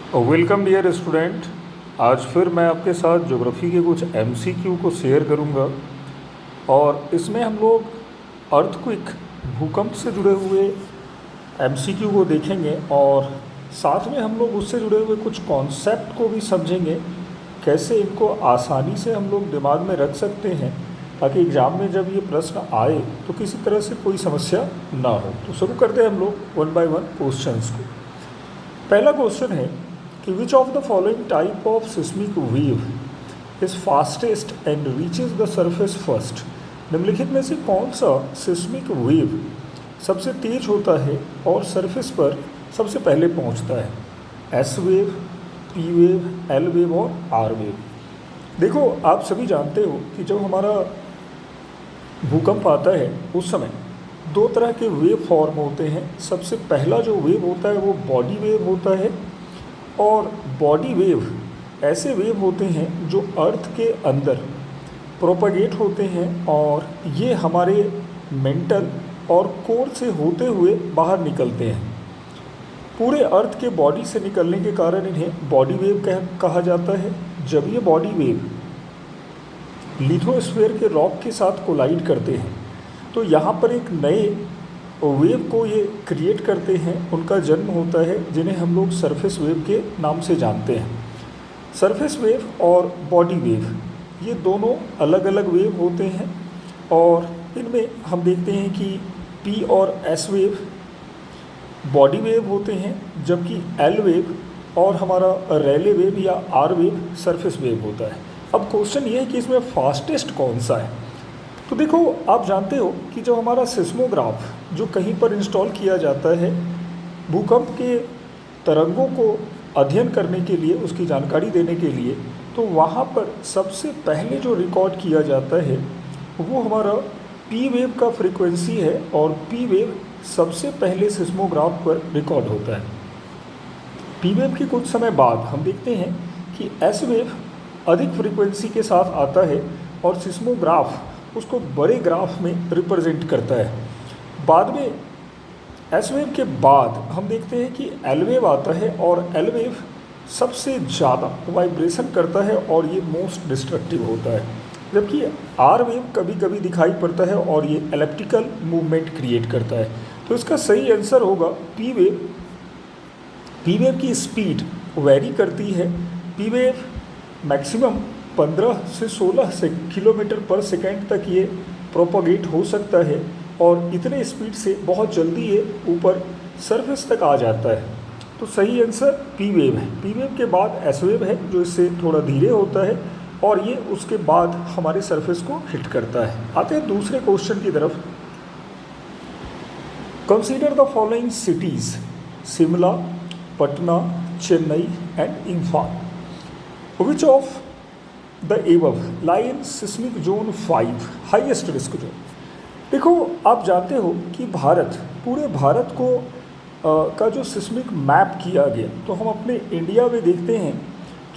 Welcome dear student. आज फिर मैं आपके साथ ज्योग्राफी के कुछ एमसीक्यू को शेयर करूंगा और इसमें हम लोग अर्थक्वेक भूकंप से जुड़े हुए एमसीक्यू को देखेंगे और साथ में हम लोग उससे जुड़े हुए कुछ कॉन्सेप्ट को भी समझेंगे, कैसे इनको आसानी से हम लोग दिमाग में रख सकते हैं ताकि एग्ज़ाम में जब ये प्रश्न आए तो किसी तरह से कोई समस्या ना हो। तो शुरू करते हैं हम लोग वन बाय वन क्वेश्चंस को। पहला क्वेश्चन है कि विच of the following type of seismic wave is fastest and reaches the surface first. निम्नलिखित में से कौन सा सिस्मिक वेव सबसे तेज होता है और सरफेस पर सबसे पहले पहुंचता है? S wave, P wave, L wave और आर वेव। देखो, आप सभी जानते हो कि जब हमारा भूकंप आता है उस समय दो तरह के वेव फॉर्म होते हैं। सबसे पहला जो वेव होता है वो बॉडी वेव होता है, और बॉडी वेव ऐसे वेव होते हैं जो अर्थ के अंदर प्रोपगेट होते हैं और ये हमारे मेंटल और कोर से होते हुए बाहर निकलते हैं। पूरे अर्थ के बॉडी से निकलने के कारण इन्हें बॉडी वेव कहा जाता है। जब ये बॉडी वेव लिथोस्फीयर के रॉक के साथ कोलाइड करते हैं तो यहाँ पर एक नए वेव को ये क्रिएट करते हैं, उनका जन्म होता है, जिन्हें हम लोग सरफेस वेव के नाम से जानते हैं। सरफेस वेव और बॉडी वेव ये दोनों अलग अलग वेव होते हैं और इनमें हम देखते हैं कि पी और एस वेव बॉडी वेव होते हैं, जबकि एल वेव और हमारा रैले वेव या आर वेव सरफेस वेव होता है। अब क्वेश्चन ये है कि इसमें फास्टेस्ट कौन सा है। तो देखो, आप जानते हो कि जब हमारा सिस्मोग्राफ जो कहीं पर इंस्टॉल किया जाता है भूकंप के तरंगों को अध्ययन करने के लिए, उसकी जानकारी देने के लिए, तो वहाँ पर सबसे पहले जो रिकॉर्ड किया जाता है वो हमारा पी वेव का फ्रीक्वेंसी है और पी वेव सबसे पहले सिस्मोग्राफ पर रिकॉर्ड होता है। पी वेव के कुछ समय बाद हम देखते हैं कि एस वेव अधिक फ्रीक्वेंसी के साथ आता है और सिस्मोग्राफ उसको बड़े ग्राफ में रिप्रेजेंट करता है। बाद में एस वेव के बाद हम देखते हैं कि एल वेव आता है और एल वेव सबसे ज़्यादा वाइब्रेशन करता है और ये मोस्ट डिस्ट्रक्टिव होता है, जबकि आर वेव कभी कभी दिखाई पड़ता है और ये एलिप्टिकल मूवमेंट क्रिएट करता है। तो इसका सही आंसर होगा पी वेव। पी वेव की स्पीड वेरी करती है। पी वेव मैक्सिमम 15 से 16 से किलोमीटर पर सेकेंड तक ये प्रोपोगेट हो सकता है और इतने स्पीड से बहुत जल्दी ये ऊपर सरफेस तक आ जाता है। तो सही आंसर पी वेव है। पी वेव के बाद एस वेव है जो इससे थोड़ा धीरे होता है और ये उसके बाद हमारे सरफेस को हिट करता है। आते हैं दूसरे क्वेश्चन की तरफ। Consider the following cities Shimla, Patna, Chennai and Imphal. Which of the above lie in seismic zone 5 highest risk zone. देखो, आप जानते हो कि पूरे भारत को का जो सिस्मिक मैप किया गया, तो हम अपने इंडिया में देखते हैं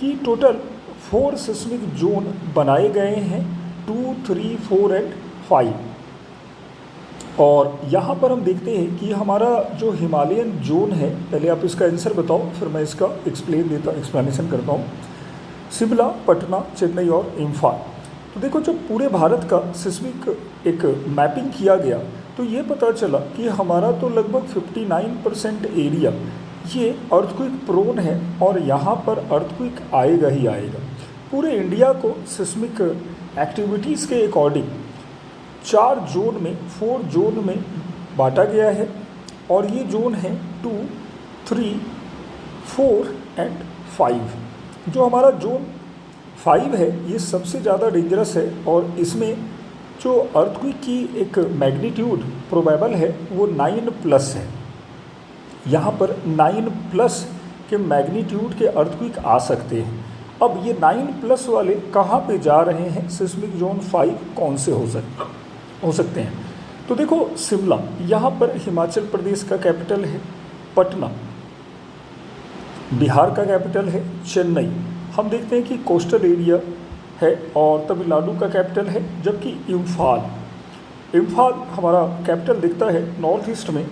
कि टोटल 4 सिस्मिक जोन बनाए गए हैं, 2, 3, 4 एंड 5। और यहाँ पर हम देखते हैं कि हमारा जो हिमालयन जोन है, पहले आप इसका आंसर बताओ फिर मैं इसका एक्सप्लेनेशन करता हूँ। शिमला, पटना, चेन्नई और इम्फाल। तो देखो, जब पूरे भारत का सिस्मिक एक मैपिंग किया गया तो ये पता चला कि हमारा तो लगभग 59% एरिया ये अर्थक्वेक प्रोन है और यहाँ पर अर्थक्वेक आएगा ही आएगा। पूरे इंडिया को सिस्मिक एक्टिविटीज़ के अकॉर्डिंग 4 जोन में 4 जोन में बांटा गया है और ये जोन है 2, 3, 4 एंड 5। जो हमारा जोन 5 है ये सबसे ज़्यादा डेंजरस है और इसमें जो अर्थक्वेक की एक मैग्नीट्यूड प्रोबेबल है वो 9+ है। यहाँ पर 9+ के मैग्नीट्यूड के अर्थक्वेक आ सकते हैं। अब ये 9+ वाले कहाँ पे जा रहे हैं? सिस्मिक जोन 5 कौन से हो सकते हैं? तो देखो, शिमला यहाँ पर हिमाचल प्रदेश का कैपिटल है, पटना बिहार का कैपिटल है, चेन्नई हम देखते हैं कि कोस्टल एरिया है और तमिलनाडु का कैपिटल है, जबकि इम्फाल हमारा कैपिटल दिखता है नॉर्थ ईस्ट में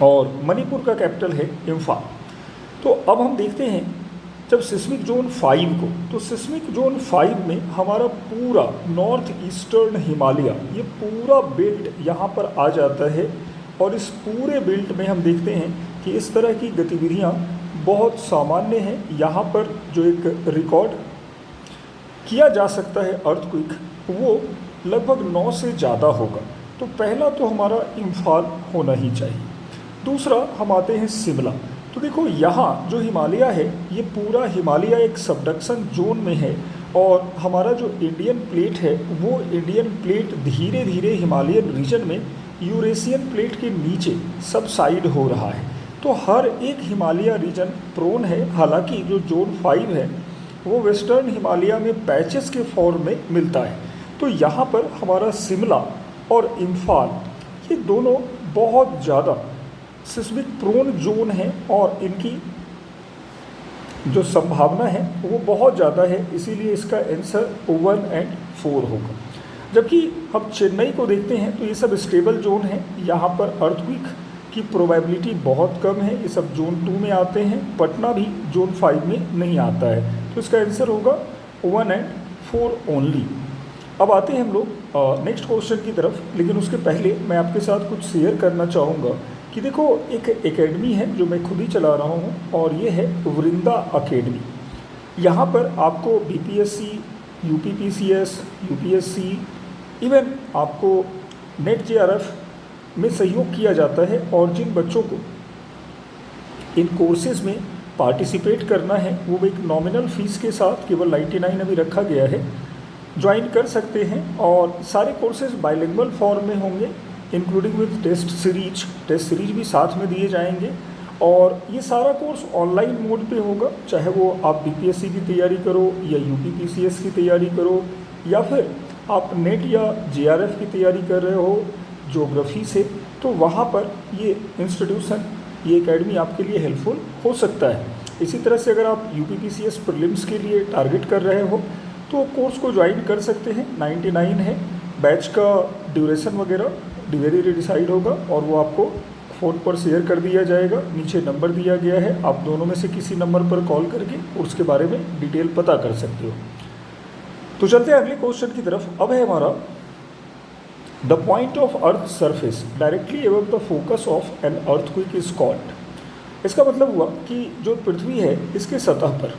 और मणिपुर का कैपिटल है इम्फाल। तो अब हम देखते हैं जब सिस्मिक जोन 5 को, तो सिस्मिक जोन 5 में हमारा पूरा नॉर्थ ईस्टर्न हिमालय, ये पूरा बेल्ट यहाँ पर आ जाता है। और इस पूरे बेल्ट में हम देखते हैं कि इस तरह की गतिविधियाँ बहुत सामान्य हैं। यहाँ पर जो एक रिकॉर्ड किया जा सकता है अर्थक्वेक, वो लगभग 9 से ज़्यादा होगा। तो पहला तो हमारा इम्फाल होना ही चाहिए। दूसरा हम आते हैं शिमला। तो देखो यहाँ जो हिमालय है, ये पूरा हिमालय एक सबडक्शन जोन में है और हमारा जो इंडियन प्लेट है वो इंडियन प्लेट धीरे धीरे हिमालयन रीजन में यूरेशियन प्लेट के नीचे सबसाइड हो रहा है। तो हर एक हिमालय रीजन प्रोन है। हालांकि जो जोन 5 है वो वेस्टर्न हिमालय में पैचेस के फॉर्म में मिलता है। तो यहाँ पर हमारा शिमला और इम्फाल ये दोनों बहुत ज़्यादा सिस्मिक प्रोन जोन है और इनकी जो संभावना है वो बहुत ज़्यादा है। इसीलिए इसका आंसर 1 और 4 होगा। जबकि हम चेन्नई को देखते हैं तो ये सब स्टेबल जोन है, यहाँ पर अर्थक्वेक की प्रोबेबिलिटी बहुत कम है। ये सब जोन 2 में आते हैं। पटना भी जोन 5 में नहीं आता है। तो इसका आंसर होगा 1 और 4 ओनली। अब आते हैं हम लोग नेक्स्ट क्वेश्चन की तरफ, लेकिन उसके पहले मैं आपके साथ कुछ शेयर करना चाहूँगा कि देखो एक एकेडमी है जो मैं खुद ही चला रहा हूँ और ये है वृंदा अकेडमी। यहाँ पर आपको बीपीएससी, यूपीपीसीएस, यूपीएससी, इवन आपको नेट जेआरएफ में सहयोग किया जाता है। और जिन बच्चों को इन कोर्सेज़ में पार्टिसिपेट करना है वो एक नॉमिनल फ़ीस के साथ, केवल 99 अभी रखा गया है, ज्वाइन कर सकते हैं। और सारे कोर्सेज बाइलिंगुअल फॉर्म में होंगे, इंक्लूडिंग विद टेस्ट सीरीज भी साथ में दिए जाएंगे। और ये सारा कोर्स ऑनलाइन मोड पे होगा, चाहे वो आप बीपीएससी की तैयारी करो या यूपीपीसीएस की तैयारी करो या फिर आप नेट या जेआरएफ की तैयारी कर रहे हो ज्योग्राफी से, तो वहाँ पर ये इंस्टीट्यूशन, ये एकेडमी आपके लिए हेल्पफुल हो सकता है। इसी तरह से अगर आप यूपीपीसीएस प्रीलिम्स के लिए टारगेट कर रहे हो तो कोर्स को ज्वाइन कर सकते हैं। 99 है। बैच का ड्यूरेशन वगैरह धीरे धीरे डिसाइड होगा और वो आपको फ़ोन पर शेयर कर दिया जाएगा। नीचे नंबर दिया गया है, आप दोनों में से किसी नंबर पर कॉल करके कोर्स के बारे में डिटेल पता कर सकते हो। तो चलते हैं अगले क्वेश्चन की तरफ। अब है हमारा the point of earth surface directly above the focus of an earthquake is called. इसका मतलब हुआ कि जो पृथ्वी है इसके सतह पर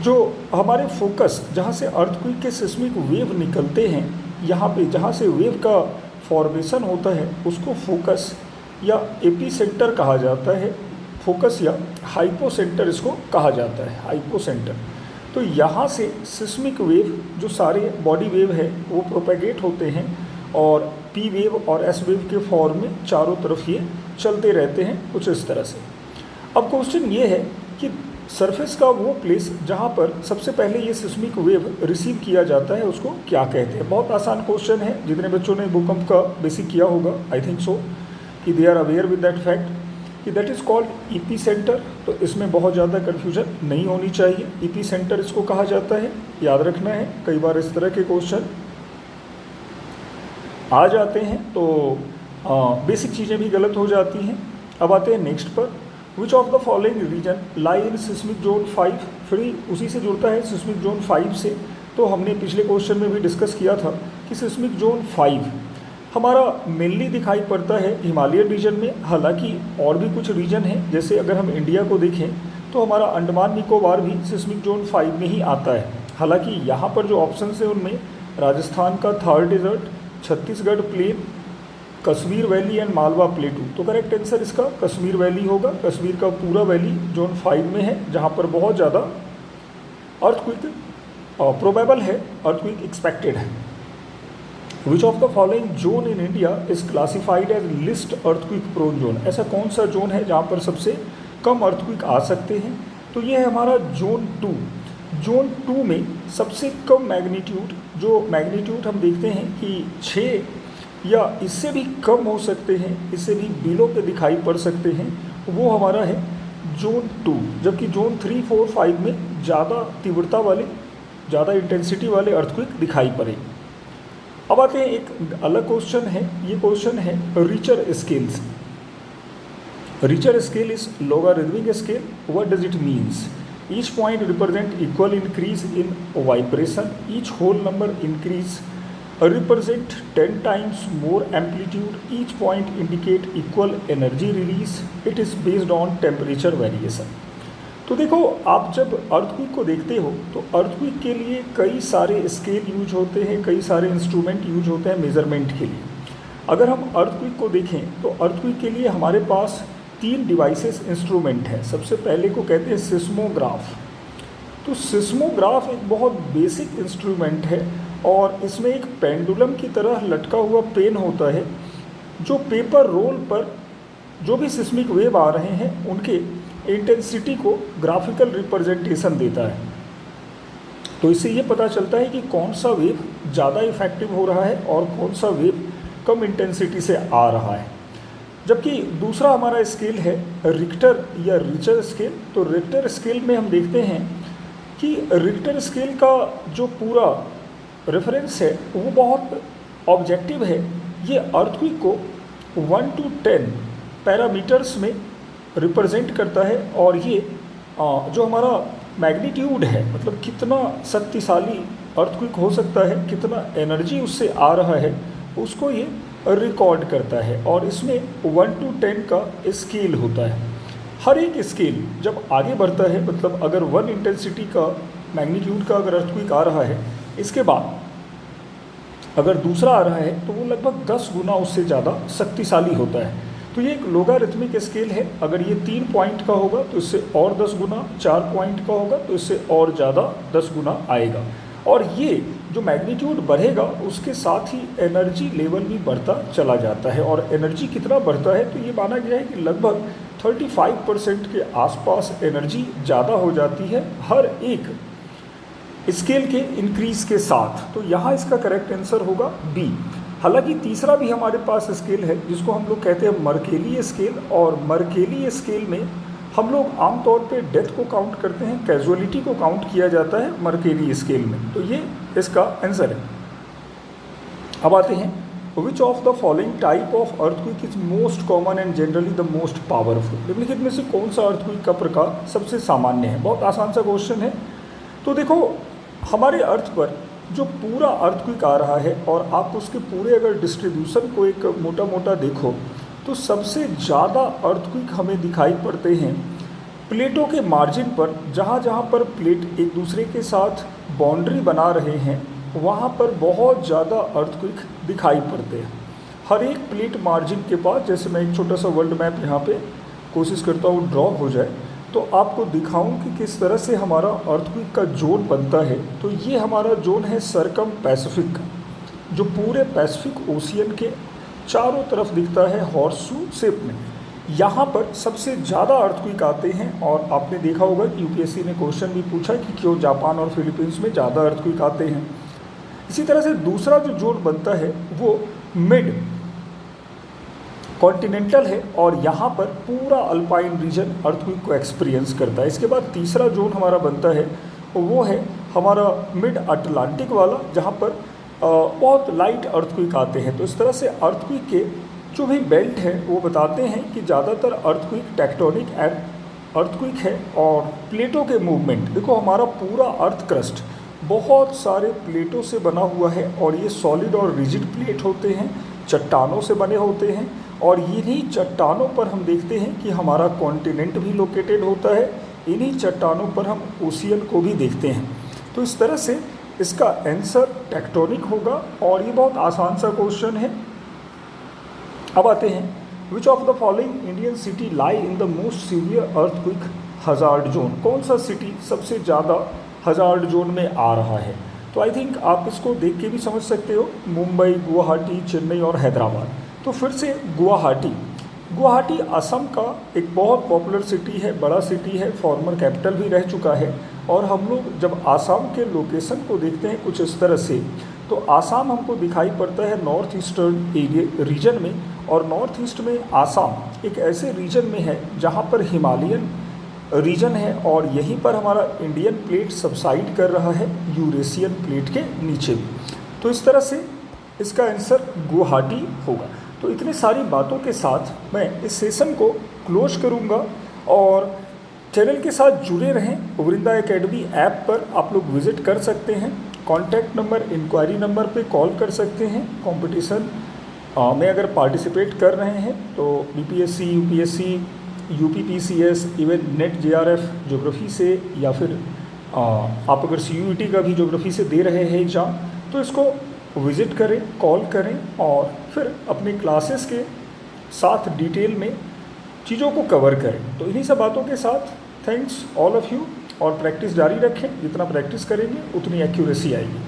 जो हमारे फोकस, जहाँ से अर्थक्वेक के सिस्मिक वेव निकलते हैं, यहाँ पे जहाँ से वेव का फॉर्मेशन होता है उसको फोकस या एपीसेंटर कहा जाता है। फोकस या हाइपोसेंटर इसको कहा जाता है, हाइपोसेंटर। तो यहाँ से सिस्मिक वेव, जो सारे बॉडी वेव है वो प्रोपेगेट होते हैं और पी वेव और एस वेव के फॉर्म में चारों तरफ ये चलते रहते हैं, कुछ इस तरह से। अब क्वेश्चन ये है कि सरफेस का वो प्लेस जहाँ पर सबसे पहले ये सिस्मिक वेव रिसीव किया जाता है उसको क्या कहते हैं। बहुत आसान क्वेश्चन है, जितने बच्चों ने भूकंप का बेसिक किया होगा, आई थिंक सो कि they are aware with that fact कि that is called epicentre. तो इसमें बहुत ज़्यादा कन्फ्यूजन नहीं होनी चाहिए। ईपी सेंटर इसको कहा जाता है, याद रखना है। कई बार इस तरह के क्वेश्चन आ जाते हैं तो बेसिक चीज़ें भी गलत हो जाती हैं। अब आते हैं नेक्स्ट पर, which of the following region lie in seismic zone 5। फिर उसी से जुड़ता है सिस्मिक जोन 5 से। तो हमने पिछले क्वेश्चन में भी डिस्कस किया था कि सिस्मिक जोन 5 हमारा मेनली दिखाई पड़ता है हिमालयन रीजन में। हालांकि और भी कुछ रीजन हैं, जैसे अगर हम इंडिया को देखें तो हमारा अंडमान निकोबार भी सिस्मिक जोन 5 में ही आता है। हालांकि यहाँ पर जो ऑप्शन है उनमें राजस्थान का Thar desert, Chhattisgarh plain, Kashmir valley and Malwa plateau. तो करेक्ट आंसर इसका कश्मीर वैली होगा। कश्मीर का पूरा वैली जोन 5 में है, जहाँ पर बहुत ज़्यादा अर्थक्वेक प्रोबेबल है, अर्थक्वेक एक्सपेक्टेड है। Which of the following zone in India is classified as least earthquake prone zone. ऐसा कौन सा जोन है जहाँ पर सबसे कम अर्थक्वेक आ सकते हैं? तो ये है हमारा जोन 2। जोन 2 में सबसे कम मैग्नीट्यूड, जो मैग्नीट्यूड हम देखते हैं कि 6 या इससे भी कम हो सकते हैं, इससे भी बिलो पे दिखाई पड़ सकते हैं, वो हमारा है जोन 2। जबकि जोन 3, 4, 5 में ज़्यादा तीव्रता वाले, ज़्यादा इंटेंसिटी वाले अर्थक्वेक दिखाई पड़े। अब आते हैं एक अलग क्वेश्चन है, ये क्वेश्चन है Richter scales. Richer scale is logarithmic scale. What does it means? Each point represent equal increase in vibration. Each whole number increase represent 10 times more amplitude. Each point indicate equal energy release. It is based on temperature variation. तो देखो, आप जब earthquake को देखते हो तो earthquake के लिए कई सारे स्केल यूज होते हैं, कई सारे इंस्ट्रूमेंट यूज होते हैं मेज़रमेंट के लिए। अगर हम अर्थक्वेक को देखें तो अर्थक्वेक के लिए हमारे पास 3 डिवाइसेस इंस्ट्रूमेंट हैं। सबसे पहले को कहते हैं सिस्मोग्राफ। तो सिस्मोग्राफ एक बहुत बेसिक इंस्ट्रूमेंट है और इसमें एक पेंडुलम की तरह लटका हुआ पेन होता है जो पेपर रोल पर जो भी सिस्मिक वेव आ रहे हैं उनके इंटेंसिटी को ग्राफिकल रिप्रेजेंटेशन देता है। तो इससे ये पता चलता है कि कौन सा वेव ज़्यादा इफेक्टिव हो रहा है और कौन सा वेव कम इंटेंसिटी से आ रहा है। जबकि दूसरा हमारा स्केल है रिक्टर या रिचर स्केल। तो रिक्टर स्केल में हम देखते हैं कि रिक्टर स्केल का जो पूरा रेफरेंस है वो बहुत ऑब्जेक्टिव है। ये अर्थक्वेक को 1 to 10 पैरामीटर्स में रिप्रेजेंट करता है और ये जो हमारा मैग्नीट्यूड है, मतलब कितना शक्तिशाली अर्थक्वेक हो सकता है, कितना एनर्जी उससे आ रहा है, उसको ये रिकॉर्ड करता है। और इसमें 1 to 10 का स्केल होता है। हर एक स्केल जब आगे बढ़ता है, मतलब अगर 1 इंटेंसिटी का मैग्नीट्यूड का अगर अर्थक्वेक आ रहा है, इसके बाद अगर दूसरा आ रहा है तो वो लगभग 10 गुना उससे ज़्यादा शक्तिशाली होता है। तो ये एक लोगारिथमिक स्केल है। अगर ये 3 पॉइंट का होगा तो इससे और 10 गुना, 4 पॉइंट का होगा तो इससे और ज़्यादा 10 गुना आएगा। और ये जो मैग्नीट्यूड बढ़ेगा उसके साथ ही एनर्जी लेवल भी बढ़ता चला जाता है। और एनर्जी कितना बढ़ता है तो ये माना गया है कि लगभग 35% के आसपास एनर्जी ज़्यादा हो जाती है हर एक स्केल के इंक्रीज के साथ। तो यहाँ इसका करेक्ट आंसर होगा बी। हालांकि तीसरा भी हमारे पास स्केल है जिसको हम लोग कहते हैं मर्केली स्केल। और मर्केली स्केल में हम लोग आमतौर पे डेथ को काउंट करते हैं, कैजुअलिटी को काउंट किया जाता है मर्केली स्केल में। तो ये इसका आंसर है। अब आते हैं, विच of the following type of earthquake is most common and generally the most powerful. निम्नलिखित में से कौन सा अर्थक्वेक का प्रकार सबसे सामान्य है। बहुत आसान सा क्वेश्चन है। तो देखो, हमारे अर्थ पर जो पूरा अर्थक्वेक आ रहा है और आप उसके पूरे अगर डिस्ट्रीब्यूशन को एक मोटा मोटा देखो तो सबसे ज़्यादा अर्थक्वेक हमें दिखाई पड़ते हैं प्लेटों के मार्जिन पर। जहाँ जहाँ पर प्लेट एक दूसरे के साथ बाउंड्री बना रहे हैं वहाँ पर बहुत ज़्यादा अर्थक्वेक दिखाई पड़ते हैं। हर एक प्लेट मार्जिन के पास, जैसे मैं एक छोटा सा वर्ल्ड मैप यहाँ पे कोशिश करता हूँ ड्रॉ हो जाए तो आपको दिखाऊं कि किस तरह से हमारा अर्थक्वेक का जोन बनता है। तो ये हमारा जोन है सरकम पैसिफिक का, जो पूरे पैसिफिक ओशियन के चारों तरफ दिखता है हॉर्सशू शेप में। यहाँ पर सबसे ज़्यादा अर्थक्वेक आते हैं। और आपने देखा होगा कि यूपीएससी ने क्वेश्चन भी पूछा कि क्यों जापान और फिलीपींस में ज़्यादा अर्थक्वेक आते हैं। इसी तरह से दूसरा जो जोन बनता है वो मिड कॉन्टिनेंटल है और यहाँ पर पूरा अल्पाइन रीजन अर्थक्वेक को एक्सपीरियंस करता है। इसके बाद तीसरा जोन हमारा बनता है वो है हमारा मिड अटलांटिक वाला, जहाँ पर बहुत लाइट अर्थक्वेक आते हैं। तो इस तरह से अर्थक्वेक के जो भी बेल्ट है वो बताते हैं कि ज़्यादातर अर्थक्वेक टेक्टोनिक अर्थक्वेक है। और प्लेटों के मूवमेंट, देखो हमारा पूरा अर्थ क्रस्ट बहुत सारे प्लेटों से बना हुआ है और ये सॉलिड और रिजिड प्लेट होते हैं, चट्टानों से बने होते हैं। और इन्हीं चट्टानों पर हम देखते हैं कि हमारा कॉन्टिनेंट भी लोकेटेड होता है। इन्हीं चट्टानों पर हम ओशियन को भी देखते हैं। तो इस तरह से इसका आंसर टेक्टोनिक होगा और ये बहुत आसान सा क्वेश्चन है। अब आते हैं, विच of the following Indian city lie in the most severe earthquake hazard zone. कौन सा सिटी सबसे ज़्यादा हजार्ड जोन में आ रहा है। तो आई थिंक आप इसको देख के भी समझ सकते हो, मुंबई, गुवाहाटी, चेन्नई और हैदराबाद। तो फिर से गुवाहाटी असम का एक बहुत पॉपुलर सिटी है, बड़ा सिटी है, फॉर्मर कैपिटल भी रह चुका है। और हम लोग जब आसाम के लोकेशन को देखते हैं कुछ इस तरह से, तो आसाम हमको दिखाई पड़ता है नॉर्थ ईस्टर्न एरिया रीजन में। और नॉर्थ ईस्ट में आसाम एक ऐसे रीजन में है जहाँ पर हिमालयन रीजन है और यहीं पर हमारा इंडियन प्लेट सबसाइड कर रहा है यूरेशियन प्लेट के नीचे भी। तो इस तरह से इसका आंसर गुवाहाटी होगा। तो इतनी सारी बातों के साथ मैं इस सेशन को क्लोज करूँगा। और चैनल के साथ जुड़े रहें। वृंदा एकेडमी ऐप पर आप लोग विज़िट कर सकते हैं। कॉन्टैक्ट नंबर, इंक्वायरी नंबर पे कॉल कर सकते हैं। कंपटीशन में अगर पार्टिसिपेट कर रहे हैं तो BPSC, UPSC, UPPCS, even net JRF geography से, या फिर आप अगर सीयूईटी का भी ज्योग्राफी से दे रहे हैं एग्ज़ाम, तो इसको विज़िट करें, कॉल करें और फिर अपनी क्लासेस के साथ डिटेल में चीज़ों को कवर करें। तो इन्हीं सब बातों के साथ थैंक्स ऑल ऑफ़ यू, और प्रैक्टिस जारी रखें। जितना प्रैक्टिस करेंगे उतनी एक्यूरेसी आएगी।